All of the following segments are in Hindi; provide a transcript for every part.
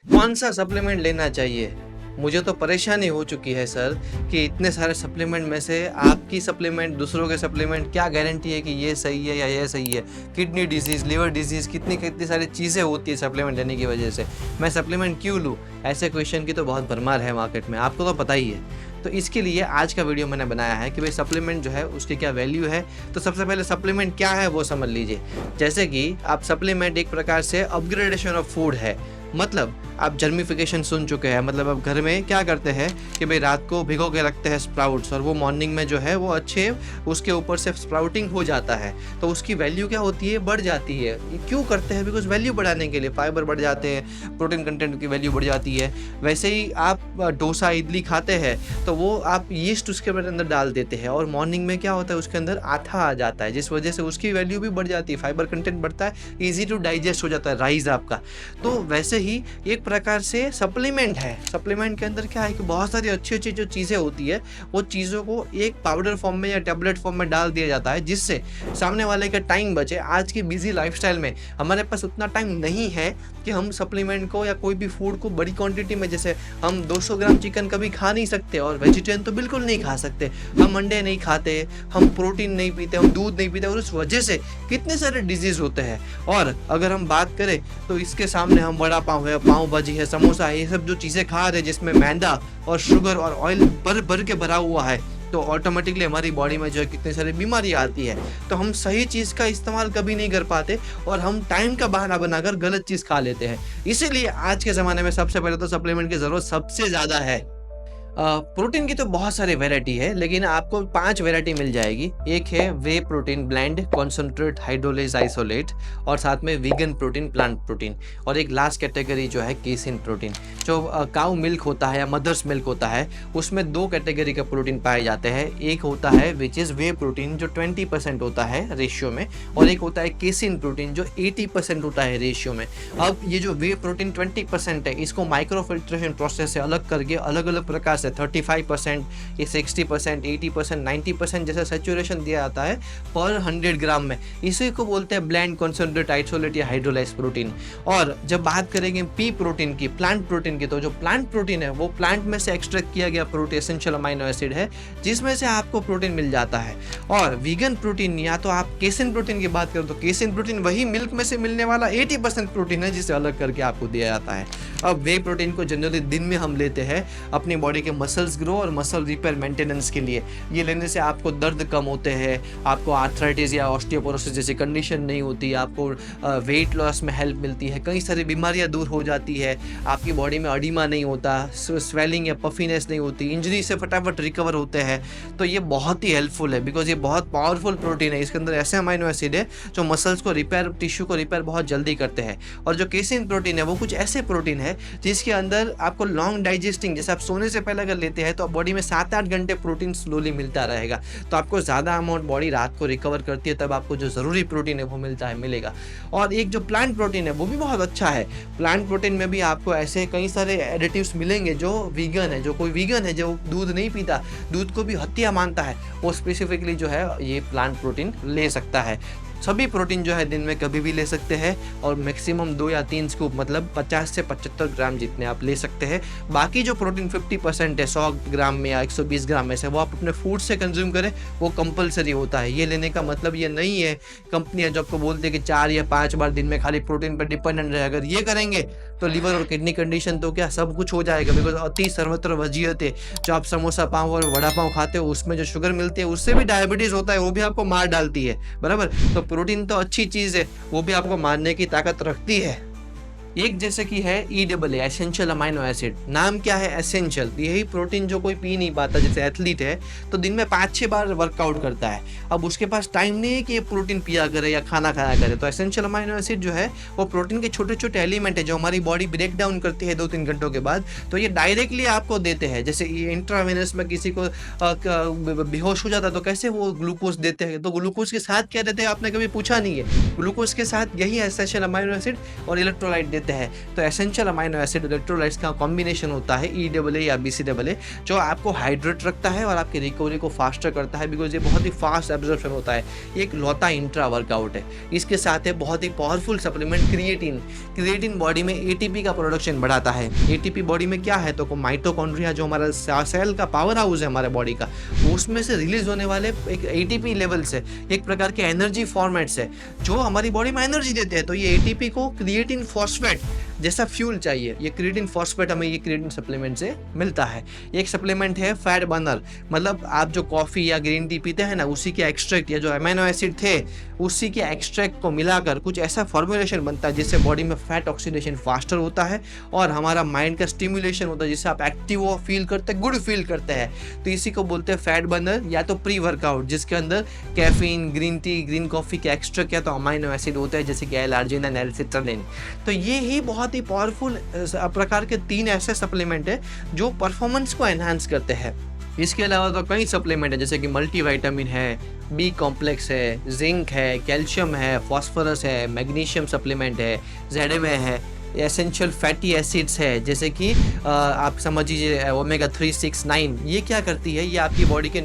कौन सा सप्लीमेंट लेना चाहिए? मुझे तो परेशानी हो चुकी है सर कि इतने सारे सप्लीमेंट में से आपकी सप्लीमेंट, दूसरों के सप्लीमेंट, क्या गारंटी है कि ये सही है या ये सही है? किडनी डिजीज़, लिवर डिजीज़, कितनी कितनी सारी चीज़ें होती है सप्लीमेंट लेने की वजह से। मैं सप्लीमेंट क्यों लूँ? ऐसे क्वेश्चन की तो बहुत भरमार है मार्केट में, आपको तो पता ही है। तो इसके लिए आज का वीडियो मैंने बनाया है कि भाई सप्लीमेंट जो है उसकी क्या वैल्यू है। तो सबसे पहले सप्लीमेंट क्या है वो समझ लीजिए। जैसे कि आप सप्लीमेंट एक प्रकार से अपग्रेडेशन ऑफ फूड है। मतलब आप जर्मिफिकेशन सुन चुके हैं, मतलब आप घर में क्या करते हैं कि भाई रात को भिगो के रखते हैं स्प्राउट्स, और वो मॉर्निंग में जो है वो अच्छे उसके ऊपर से स्प्राउटिंग हो जाता है, तो उसकी वैल्यू क्या होती है, बढ़ जाती है। ये क्यों करते हैं? बिकॉज वैल्यू बढ़ाने के लिए, फाइबर बढ़ जाते हैं, प्रोटीन कंटेंट की वैल्यू बढ़ जाती है। वैसे ही आप डोसा इडली खाते हैं तो वो आप यीस्ट उसके अंदर डाल देते हैं, और मॉर्निंग में क्या होता है उसके अंदर आथा आ जाता है, जिस वजह से उसकी वैल्यू भी बढ़ जाती है, फाइबर कंटेंट बढ़ता है, ईजी टू डाइजेस्ट हो जाता है राइस आपका। तो वैसे ही एक प्रकार से सप्लीमेंट है। सप्लीमेंट के अंदर क्या है कि बहुत सारी अच्छी अच्छी जो चीज़ें होती है वो चीज़ों को एक पाउडर फॉर्म में या टैबलेट फॉर्म में डाल दिया जाता है, जिससे सामने वाले का टाइम बचे। आज की बिजी लाइफस्टाइल में हमारे पास उतना टाइम नहीं है कि हम सप्लीमेंट को या कोई भी फूड को बड़ी क्वांटिटी में, जैसे हम 200 ग्राम चिकन कभी खा नहीं सकते, और वेजिटेरियन तो बिल्कुल नहीं खा सकते, हम अंडे नहीं खाते, हम प्रोटीन नहीं पीते, हम दूध नहीं पीते, और उस वजह से कितने सारे डिजीज़ होते हैं। और अगर हम बात करें तो इसके सामने हम वड़ा पाव है, पाव भाजी है, समोसा है, ये सब जो चीज़ें खा रहे हैं जिसमें मैदा और शुगर और ऑयल भर भर के भरा हुआ है, तो ऑटोमेटिकली हमारी बॉडी में जो है कितनी सारी बीमारी आती है। तो हम सही चीज़ का इस्तेमाल कभी नहीं कर पाते, और हम टाइम का बहाना बनाकर गलत चीज़ खा लेते हैं। इसीलिए आज के ज़माने में सबसे पहले तो सप्लीमेंट की ज़रूरत सबसे ज़्यादा है। प्रोटीन की तो बहुत सारी वैरायटी है, लेकिन आपको 5 वैरायटी मिल जाएगी। एक है whey protein blend, concentrate, hydrolase isolate, और साथ में वीगन प्रोटीन, प्लांट प्रोटीन, और एक लास्ट कैटेगरी जो है केसिन प्रोटीन। जो काउ मिल्क होता है या मदर्स मिल्क होता है, उसमें 2 कैटेगरी का प्रोटीन पाए जाते हैं। एक होता है विच इज़ वे प्रोटीन जो 20% होता है रेशियो में, और एक होता है केसिन प्रोटीन जो 80% होता है रेशियो में। अब ये जो वे प्रोटीन 20% है, इसको माइक्रोफिल्ट्रेशन प्रोसेस से अलग करके अलग अलग प्रकार 35%, ये 60%, 80%, 90% जैसा सैचुरेशन दिया जाता है पर 100 ग्राम में। इसी को बोलते हैं ब्लेंड, कॉन्सेंट्रेट, आइसोलेट या हाइड्रोलाइज प्रोटीन। और जब बात करेंगे पी प्रोटीन की, प्लांट प्रोटीन की, तो जो प्लांट प्रोटीन है वो प्लांट में से एक्सट्रैक्ट किया गया प्रोटीन, एसेंशियल अमाइनो एसिड है, जिसमें से आपको प्रोटीन मिल जाता है। और वीगन प्रोटीन या तो आप केसिन प्रोटीन की बात करें तो केसिन प्रोटीन वही मिल्क में से मिलने वाला 80% प्रोटीन है, जिसे अलग करके आपको दिया जाता है। अब वे प्रोटीन को जनरली दिन में हम लेते हैं अपनी बॉडी के मसल्स ग्रो और मसल रिपेयर मेंटेनेंस के लिए। ये लेने से आपको दर्द कम होते हैं, आपको आर्थराइटिस या ऑस्टियोपोरोसिस जैसी कंडीशन नहीं होती, आपको वेट लॉस में हेल्प मिलती है, कई सारी बीमारियां दूर हो जाती है, आपकी बॉडी में अडीमा नहीं होता, स्वेलिंग या पफीनेस नहीं होती, इंजरी से फटाफट रिकवर होते हैं। तो ये बहुत ही हेल्पफुल है, बिकॉज ये बहुत पावरफुल प्रोटीन है। इसके अंदर ऐसे अमाइनो एसिड है जो मसल्स को रिपेयर, टिश्यू को रिपेयर बहुत जल्दी करते हैं। और जो केसिन प्रोटीन है वो कुछ ऐसे प्रोटीन है जिसके अंदर आपको लॉन्ग डाइजेस्टिंग, जैसे आप सोने से पहले अगर लेते हैं तो बॉडी में 7-8 घंटे प्रोटीन स्लोली मिलता रहेगा, तो आपको ज़्यादा अमाउंट बॉडी रात को रिकवर करती है, तब आपको जो ज़रूरी प्रोटीन है वो मिलेगा। और एक जो प्लांट प्रोटीन है वो भी बहुत अच्छा है। प्लांट प्रोटीन में भी आपको ऐसे कई सारे एडिटिव्स मिलेंगे जो वीगन है। जो कोई वीगन है जो दूध नहीं पीता, दूध को भी हत्या मानता है, वो स्पेसिफिकली जो है ये प्लांट प्रोटीन ले सकता है। सभी प्रोटीन जो है दिन में कभी भी ले सकते हैं, और मैक्सिमम 2 या 3 स्कूप, मतलब 50 से 75 ग्राम जितने आप ले सकते हैं। बाकी जो प्रोटीन 50% है 100 ग्राम में या 120 ग्राम में से, वो आप अपने फूड से कंज्यूम करें, वो कंपलसरी होता है। ये लेने का मतलब ये नहीं है, कंपनियां जो आपको बोलते हैं कि 4 या 5 बार दिन में खाली प्रोटीन पर डिपेंडेंट रहे, अगर ये करेंगे तो लीवर और किडनी कंडीशन तो क्या सब कुछ हो जाएगा। बिकॉज अति सर्वत्र वजीयत है, जो आप समोसा पाव और वड़ा पाव खाते हो उसमें जो शुगर मिलती है उससे भी डायबिटीज होता है, वो भी आपको मार डालती है, बराबर। तो प्रोटीन तो अच्छी चीज़ है, वो भी आपको मारने की ताकत रखती है। एक जैसे कि है EAA, एसेंशियल अमाइनो एसिड। नाम क्या है? एसेंशियल। यही प्रोटीन जो कोई पी नहीं पाता, जैसे एथलीट है तो दिन में 5-6 बार वर्कआउट करता है, अब उसके पास टाइम नहीं है कि ये प्रोटीन पिया करे या खाना खाया करे। तो एसेंशियल अमाइनो एसिड जो है वो प्रोटीन के छोटे छोटे एलिमेंट है जो हमारी बॉडी ब्रेक डाउन करती है 2-3 घंटों के बाद, तो ये डायरेक्टली आपको देते हैं। जैसे ये इंट्रावेनस में किसी को बेहोश हो जाता है तो कैसे वो ग्लूकोज देते हैं, तो ग्लूकोज के साथ क्या देते हैं आपने कभी पूछा नहीं है। ग्लूकोज के साथ यही एसेंशियल अमाइनो एसिड और इलेक्ट्रोलाइट देते लेते हैं तो एसेंशियल अमाइनो एसिड इलेक्ट्रोलाइट्स का कॉम्बिनेशन होता है EAA या BCAA, जो आपको हाइड्रेट रखता है और आपकी रिकवरी को फास्टर करता है, बिकॉज ये बहुत ही फास्ट एब्जॉर्प्शन होता है। ये एक लौता इंट्रा वर्कआउट है। इसके साथ है बहुत ही पावरफुल सप्लीमेंट क्रिएटिन बॉडी में ATP का प्रोडक्शन बढ़ाता है। ATP बॉडी में क्या है तो माइटोकॉन्ड्रिया जो हमारा सेल का पावर हाउस है हमारे बॉडी का, उसमें से रिलीज होने वाले एक ATP लेवल से एक प्रकार के एनर्जी फॉर्मेट्स है जो हमारी बॉडी में एनर्जी देते हैं। तो ये ATP को क्रिएटिन फॉस्फेट जैसा फ्यूल चाहिए, ये क्रिएटिन फॉस्फेट हमें ये क्रिएटिन सप्लीमेंट से मिलता है। एक सप्लीमेंट है फैट बर्नर, मतलब आप जो कॉफ़ी या ग्रीन टी पीते हैं ना, उसी के एक्सट्रैक्ट या जो अमीनो एसिड थे उसी के एक्सट्रैक्ट को मिलाकर कुछ ऐसा फॉर्मुलेशन बनता है जिससे बॉडी में फैट ऑक्सीडेशन फास्टर होता है और हमारा माइंड का स्टिमुलेशन होता है, जिससे आप एक्टिव फील करते हैं, गुड फील करते हैं। तो इसी को बोलते हैं फैट बर्नर या तो प्री वर्कआउट, जिसके अंदर caffeine, green tea, green coffee के एक्सट्रैक्ट या तो अमीनो एसिड होता है जैसे कि L-arginine, L-citrulline। तो ये ही बहुत ही पावरफुल प्रकार के 3 ऐसे सप्लीमेंट है जो परफॉर्मेंस को एनहांस करते हैं। इसके अलावा तो कई सप्लीमेंट है जैसे कि मल्टीविटामिन है, B कॉम्प्लेक्स है, जिंक है, कैल्शियम है, फास्फोरस है, मैग्नीशियम सप्लीमेंट है, ZMA है, एसेंशियल फैटी एसिड्स है जैसे कि आप समझ लीजिए ओमेगा 3, 6, 9। ये क्या करती है, ये आपकी बॉडी के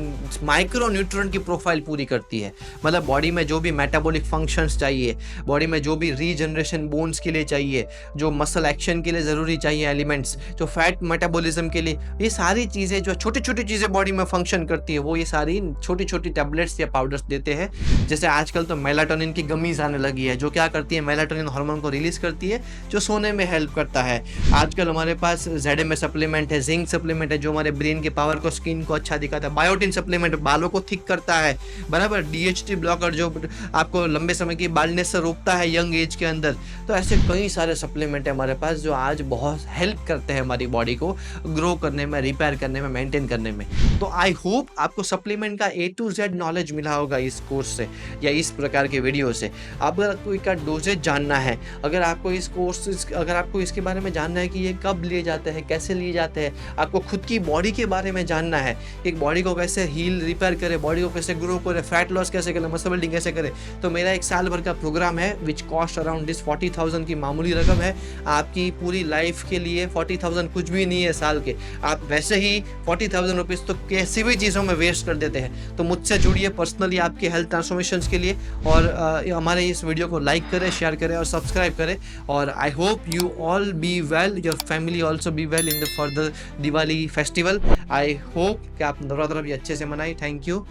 माइक्रो न्यूट्रिएंट की प्रोफाइल पूरी करती है। मतलब बॉडी में जो भी मेटाबॉलिक फंक्शंस चाहिए, बॉडी में जो भी रीजनरेशन बोन्स के लिए चाहिए, जो मसल एक्शन के लिए ज़रूरी चाहिए एलिमेंट्स, जो फैट मेटाबॉलिज्म के लिए, ये सारी चीज़ें जो छोटी छोटी चीज़ें बॉडी में फंक्शन करती है वो ये सारी छोटी छोटी टैबलेट्स या पाउडर्स देते हैं। जैसे आजकल तो मेलाटोनिन की गमीज आने लगी है जो क्या करती है, मेलाटोनिन हार्मोन को रिलीज़ करती है जो सोने में हेल्प करता है। आजकल हमारे पास ZMA सप्लीमेंट है, जिंक सप्लीमेंट है जो हमारे ब्रेन के पावर को, स्किन को अच्छा दिखाता है। बायोटिन सप्लीमेंट बालों को थिक करता है, बराबर। DHT ब्लॉकर जो आपको लंबे समय की बाल्डनेस से रोकता है यंग एज के अंदर। तो ऐसे कई सारे सप्लीमेंट है हमारे पास जो आज बहुत हेल्प करते हैं हमारी बॉडी को ग्रो करने में, रिपेयर करने में, मेंटेन करने में। तो आई होप आपको सप्लीमेंट का A to Z नॉलेज मिला होगा इस कोर्स से या इस प्रकार के वीडियो से। अगर कोई का डोजेज जानना है, अगर आपको इस कोर्स, अगर आपको इसके बारे में जानना है कि ये कब लिए जाते हैं, कैसे लिए जाते हैं, आपको खुद की बॉडी के बारे में जानना है, एक बॉडी को कैसे हील, रिपेयर करे, बॉडी को कैसे ग्रो करे, फैट लॉस कैसे करे, मसल बिल्डिंग कैसे करे, तो मेरा 1 साल भर का प्रोग्राम है विच कॉस्ट अराउंड दिस 40,000 की मामूली रकम है। आपकी पूरी लाइफ के लिए 40,000 कुछ भी नहीं है साल के। आप वैसे ही 40,000 रुपीज़ तो कैसी भी चीज़ों में वेस्ट कर देते हैं। तो मुझसे जुड़िए पर्सनली आपके हेल्थ ट्रांसफॉर्मेशन के लिए और हमारे इस वीडियो को लाइक करें, शेयर करें और सब्सक्राइब करें। और I hope you all be well, your family also be well in the further Diwali festival. I hope कि आप नवरात्र भी अच्छे से मनाएं। Thank you.